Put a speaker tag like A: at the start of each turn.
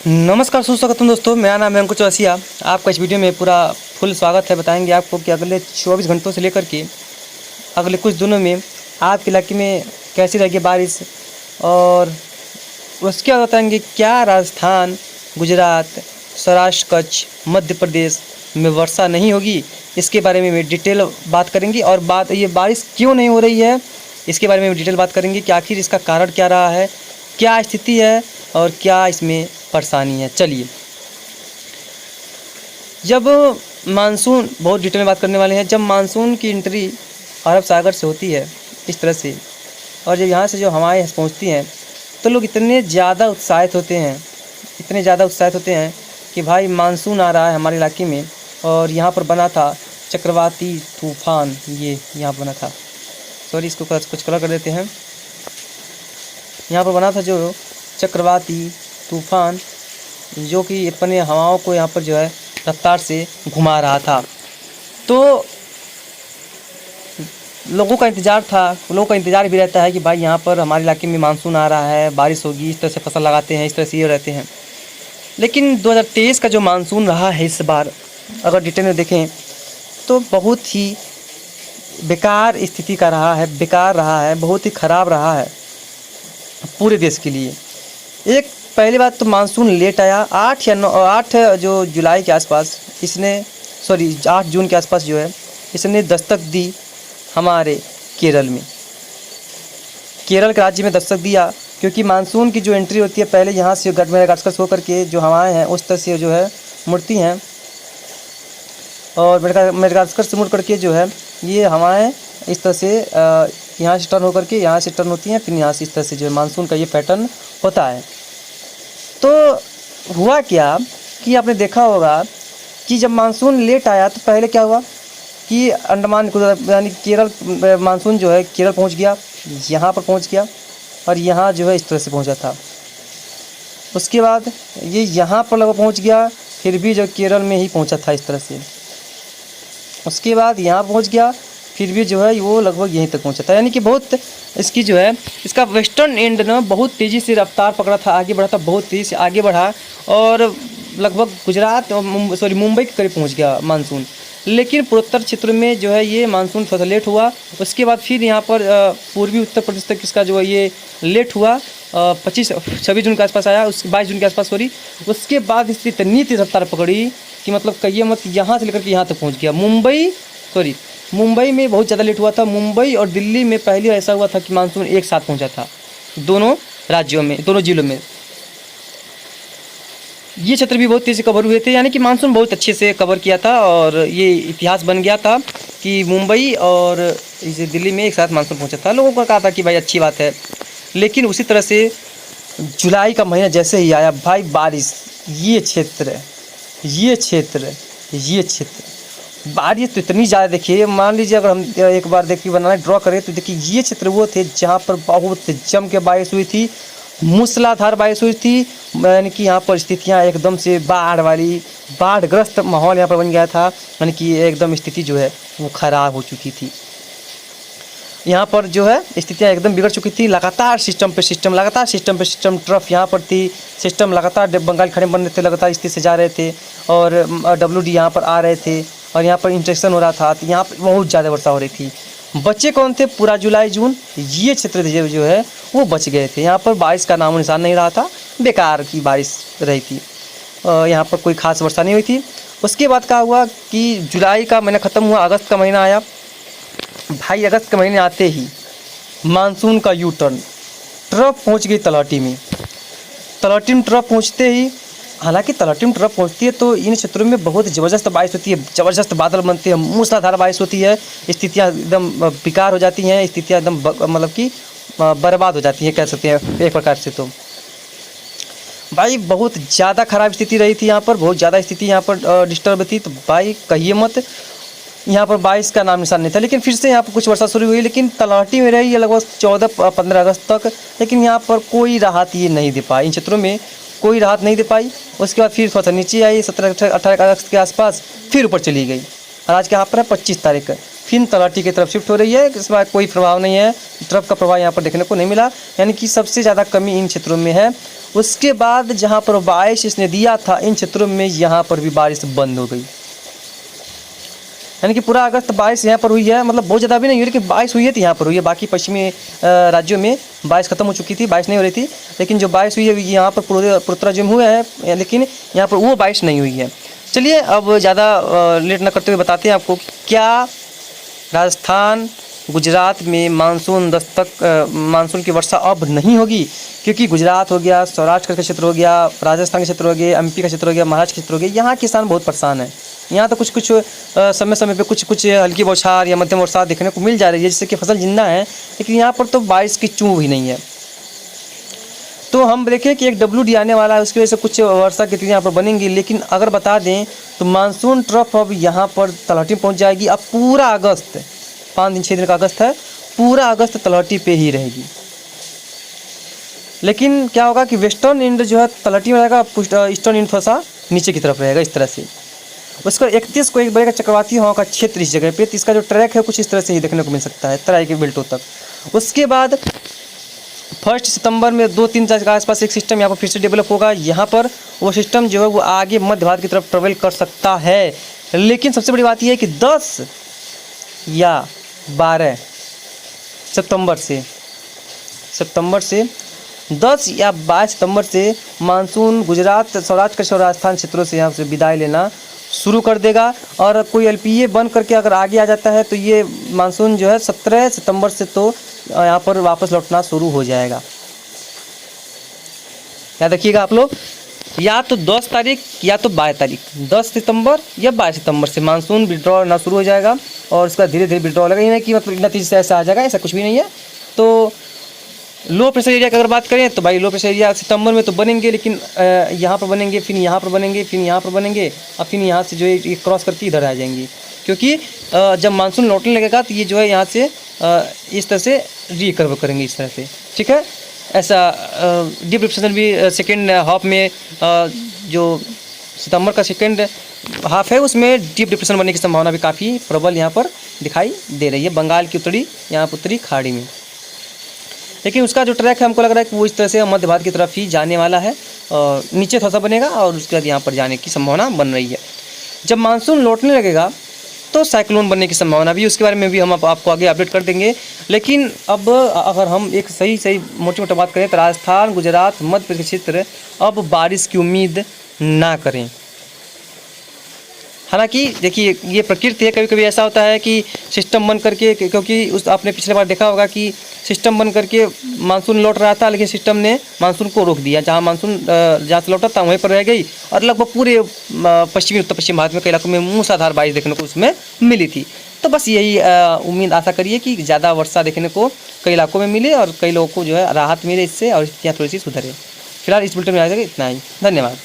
A: नमस्कार सुस्वागतम दोस्तों, मेरा नाम है अंकुर चौरसिया। आपका इस वीडियो में पूरा फुल स्वागत है। बताएंगे आपको कि अगले 24 घंटों से लेकर के अगले कुछ दिनों में आपके इलाके में कैसी रहेगी बारिश, और उसके बाद बताएंगे क्या राजस्थान, गुजरात, सौराष्ट्र, कच्छ, मध्य प्रदेश में वर्षा नहीं होगी। इसके बारे में डिटेल बात करेंगे, और ये बारिश क्यों नहीं हो रही है इसके बारे में डिटेल बात करेंगे कि आखिर इसका कारण क्या रहा है, क्या स्थिति है और क्या इसमें परेशानी है। चलिए, जब मानसून, बहुत डिटेल में बात करने वाले हैं। जब मानसून की एंट्री अरब सागर से होती है इस तरह से, और जब यहाँ से जो हवाएं पहुँचती हैं तो लोग इतने ज़्यादा उत्साहित होते हैं कि भाई मानसून आ रहा है हमारे इलाके में। और यहाँ पर बना था चक्रवाती तूफान, ये यहाँ बना था, सॉरी इसको कुछ कलर कर देते हैं। यहाँ पर बना था जो चक्रवाती तूफान, जो कि अपने हवाओं को यहाँ पर जो है रफ्तार से घुमा रहा था। तो लोगों का इंतज़ार भी रहता है कि भाई यहाँ पर हमारे इलाके में मानसून आ रहा है, बारिश होगी, इस तरह से फसल लगाते हैं, इस तरह से ये रहते हैं। लेकिन 2023 का जो मानसून रहा है इस बार, अगर डिटेल में देखें तो बहुत ही बेकार स्थिति का रहा है, बहुत ही ख़राब रहा है पूरे देश के लिए। एक पहली बात तो मानसून लेट आया। 8 जो जुलाई के आसपास इसने 8 जून के आसपास जो है इसने दस्तक दी हमारे केरल के राज्य में दस्तक दिया, क्योंकि मानसून की जो एंट्री होती है पहले यहाँ से मेडागास्कर होकर के जो हवाएं हैं उस तरह से जो है मुड़ती हैं, और मेडागास्कर से मुड़ करके जो है ये हवाएं इस तरह से यहाँ से टर्न होकर के यहाँ से टर्न होती हैं, फिर यहाँ से इस तरह से जो है मानसून का ये पैटर्न होता है। तो हुआ क्या कि आपने देखा होगा कि जब मानसून लेट आया तो पहले क्या हुआ कि अंडमान यानी केरल, मानसून जो है केरल पहुंच गया, यहाँ पर पहुंच गया, और यहाँ जो है इस तरह से पहुंचा था। उसके बाद ये यहाँ पर लगभग पहुंच गया, फिर भी जो केरल में ही पहुंचा था इस तरह से। उसके बाद यहाँ पहुंच गया, फिर भी जो है वो लगभग यहीं तक पहुंचा था। यानी कि बहुत इसकी जो है इसका वेस्टर्न एंड ना बहुत तेज़ी से रफ्तार पकड़ा था, आगे बढ़ा था, बहुत तेज़ी से आगे बढ़ा, और लगभग गुजरात मुंबई के करीब पहुंच गया मानसून। लेकिन पूर्वोत्तर क्षेत्र में जो है ये मानसून थोड़ा लेट हुआ। उसके बाद फिर यहाँ पर पूर्वी उत्तर प्रदेश तक इसका जो है ये लेट हुआ, 26 जून के आसपास आया, 22 जून के आसपास उसके बाद इसकी इतनी तेज़ रफ्तार पकड़ी कि मतलब कहिए मत, यहाँ से लेकर के यहाँ तक पहुँच गया। मुंबई में बहुत ज़्यादा लेट हुआ था। मुंबई और दिल्ली में पहले ऐसा हुआ था कि मानसून एक साथ पहुंचा था, दोनों राज्यों में, दोनों जिलों में। ये क्षेत्र भी बहुत तेज़ी से कवर हुए थे, यानी कि मानसून बहुत अच्छे से कवर किया था, और ये इतिहास बन गया था कि मुंबई और इसे दिल्ली में एक साथ मानसून पहुंचा था। लोगों का कहा था कि भाई अच्छी बात है। लेकिन उसी तरह से जुलाई का महीना जैसे ही आया, भाई बारिश, ये क्षेत्र बारिश तो इतनी ज़्यादा, देखिए मान लीजिए अगर हम एक बार ड्रॉ करें तो देखिए ये क्षेत्र वो थे जहाँ पर बहुत जम के बारिश हुई थी, मूसलाधार बारिश हुई थी। यानी कि यहाँ पर स्थितियाँ एकदम से बाढ़ग्रस्त माहौल यहाँ पर बन गया था, यानी कि एकदम स्थिति जो है वो ख़राब हो चुकी थी। यहाँ पर जो है स्थितियाँ एकदम बिगड़ चुकी थी। लगातार सिस्टम पे सिस्टम ट्रफ यहाँ पर थी, सिस्टम लगातार बंगाल खड़े बन रहे थे, लगातार स्थिति से जा रहे थे, और WD यहाँ पर आ रहे थे, और यहाँ पर इंटरेक्शन हो रहा था। तो यहाँ पर बहुत ज़्यादा वर्षा हो रही थी। बच्चे कौन थे? पूरा जुलाई जून ये क्षेत्र जो है वो बच गए थे। यहाँ पर बारिश का नामो निशान नहीं रहा था, बेकार की बारिश रही थी, यहाँ पर कोई खास वर्षा नहीं हुई थी। उसके बाद क्या हुआ कि जुलाई का महीना ख़त्म हुआ, अगस्त का महीना आया। भाई अगस्त के महीने आते ही मानसून का यू टर्न, ट्रफ पहुँच गई तलहटी में ट्रफ पहुँचते ही, हालांकि तलहटी में ट्रफ पहुँचती है तो इन क्षेत्रों में बहुत ज़बरदस्त बारिश होती है, ज़बरदस्त बादल बनते हैं, मूसलाधार बारिश होती है, स्थितियाँ एकदम बेकार हो जाती हैं, स्थितियाँ एकदम मतलब कि बर्बाद हो जाती हैं, कह सकते हैं एक प्रकार से। तो भाई बहुत ज़्यादा ख़राब स्थिति रही थी यहाँ पर, बहुत ज़्यादा स्थिति यहाँ पर डिस्टर्ब थी। तो भाई कहिए मत, यहाँ पर बारिश का नाम निशान नहीं था। लेकिन फिर से यहाँ पर कुछ वर्षा शुरू हुई, लेकिन तलहटी में रही लगभग 14-15 अगस्त तक, लेकिन यहाँ पर कोई राहत ये नहीं दे पाई, इन क्षेत्रों में कोई राहत नहीं दे पाई। उसके बाद फिर थोड़ा सा नीचे आई 17-18 अगस्त के आसपास, फिर ऊपर चली गई, और आज के यहाँ पर है 25 तारीख, फिर तलहटी की तरफ शिफ्ट हो रही है। इसमें कोई प्रभाव नहीं है, ट्रफ का प्रभाव यहाँ पर देखने को नहीं मिला, यानी कि सबसे ज़्यादा कमी इन क्षेत्रों में है। उसके बाद जहाँ पर बारिश इसने दिया था इन क्षेत्रों में, यहाँ पर भी बारिश बंद हो गई। यानी कि पूरा अगस्त बारिश यहाँ पर हुई है, मतलब बहुत ज़्यादा भी नहीं हुई, लेकिन बारिश हुई है तो यहाँ पर हुई है। बाकी पश्चिमी राज्यों में बारिश खत्म हो चुकी थी, बारिश नहीं हो रही थी, लेकिन जो बारिश हुई है यहाँ पर पूर्वोत्तर राज्यों में हुआ है, लेकिन यहाँ पर वो बारिश नहीं हुई है। चलिए अब ज़्यादा लेट न करते हुए बताते हैं आपको क्या राजस्थान गुजरात में मानसून मानसून की वर्षा अब नहीं होगी, क्योंकि गुजरात हो गया, सौराष्ट्र का क्षेत्र हो गया, राजस्थान के क्षेत्र हो गए, एमपी का क्षेत्र हो गया, महाराष्ट्र के क्षेत्र हो गया, यहाँ किसान बहुत परेशान है। यहाँ तो कुछ समय समय पे कुछ हल्की बौछार या मध्यम बरसात देखने को मिल जा रही है, जिससे कि फसल जिंदा है, लेकिन यहाँ पर तो बारिश की चूँ भी नहीं है। तो हम देखें कि एक WD आने वाला है, उसकी वजह से कुछ वर्षा की यहाँ पर बनेंगी, लेकिन अगर बता दें तो मानसून ट्रफ अब यहाँ पर तलहटी पहुँच जाएगी। अब पूरा अगस्त, 5 दिन 6 दिन का अगस्त है, पूरा अगस्त तलहटी पे ही रहेगी। लेकिन क्या होगा कि वेस्टर्न इंड जो है तलहटी में रहेगा, ईस्टर्न इंड थोड़ा सा नीचे की तरफ रहेगा इस तरह से। उसका 31 को एक बड़े का चक्रवाती हवा का क्षेत्र इस जगह पे, तो इसका जो ट्रैक है कुछ इस तरह से ही देखने को मिल सकता है, तराई के बेल्टों तक। उसके बाद 1 सितंबर में 2-3 के आसपास एक सिस्टम यहाँ पर फिर से डेवलप होगा। यहाँ पर वो सिस्टम जो है वो आगे मध्य भारत की तरफ ट्रेवल कर सकता है, लेकिन सबसे बड़ी बात यह है कि 10 या 12 सितंबर से 10 या 22 सितंबर से मानसून गुजरात, सौराष्ट्र के राजस्थान क्षेत्रों से यहाँ से विदाई लेना शुरू कर देगा। और कोई LPA बन करके अगर आगे आ जाता है तो ये मानसून जो है 17 सितंबर से तो यहाँ पर वापस लौटना शुरू हो जाएगा। याद रखिएगा आप लोग, या तो 10 तारीख या तो 22 तारीख, 10 सितंबर या 22 सितंबर से मानसून विड्रॉ होना शुरू हो जाएगा और उसका धीरे धीरे विड्रॉ लगेगा। ये नहीं कि मतलब नतीजे से ऐसा आ जाएगा, ऐसा कुछ भी नहीं है। तो लो प्रेशर एरिया की अगर बात करें तो भाई लो प्रेशर एरिया सितंबर में तो बनेंगे, लेकिन यहाँ पर बनेंगे, फिर यहाँ पर बनेंगे, फिर यहाँ पर बनेंगे, और फिर यहाँ से जो है ये क्रॉस करके इधर आ जाएंगी, क्योंकि जब मानसून लौटने लगेगा तो ये जो है यहाँ से इस तरह से रिकवर करेंगे इस तरह से, ठीक है। ऐसा डीप डिप्रेशन भी सेकेंड हाफ में जो सितंबर का सेकेंड हाफ है उसमें डीप डिप्रेशन बनने की संभावना भी काफ़ी प्रबल यहाँ पर दिखाई दे रही है, बंगाल की उत्तरी खाड़ी में। लेकिन उसका जो ट्रैक है हमको लग रहा है कि वो इस तरह से मध्य भारत की तरफ ही जाने वाला है, और नीचे थोड़ा सा बनेगा और उसके बाद यहाँ पर जाने की संभावना बन रही है। जब मानसून लौटने लगेगा तो साइक्लोन बनने की संभावना भी, उसके बारे में भी हम आपको आगे अपडेट कर देंगे। लेकिन अब अगर हम एक सही मोटी मोटी बात करें तो राजस्थान, गुजरात, मध्य प्रदेश क्षेत्र अब बारिश की उम्मीद ना करें। हालांकि देखिए ये प्रकृति है, कभी कभी ऐसा होता है कि सिस्टम बन करके, क्योंकि उस आपने पिछले बार देखा होगा कि सिस्टम बन करके मानसून लौट रहा था, लेकिन सिस्टम ने मानसून को रोक दिया। जहां मानसून जहाँ से लौटा था वहीं पर रह गई, और लगभग पूरे पश्चिमी उत्तर पश्चिम भारत में कई इलाकों में मूसलाधार बारिश देखने को उसमें मिली थी। तो बस यही उम्मीद आशा करिए कि ज़्यादा वर्षा देखने को कई इलाकों में मिले और कई लोगों को जो है राहत मिले इससे, और स्थितियाँ थोड़ी सी सुधरे। फिलहाल इस बुलेटिन में आ जाएगा इतना ही। धन्यवाद।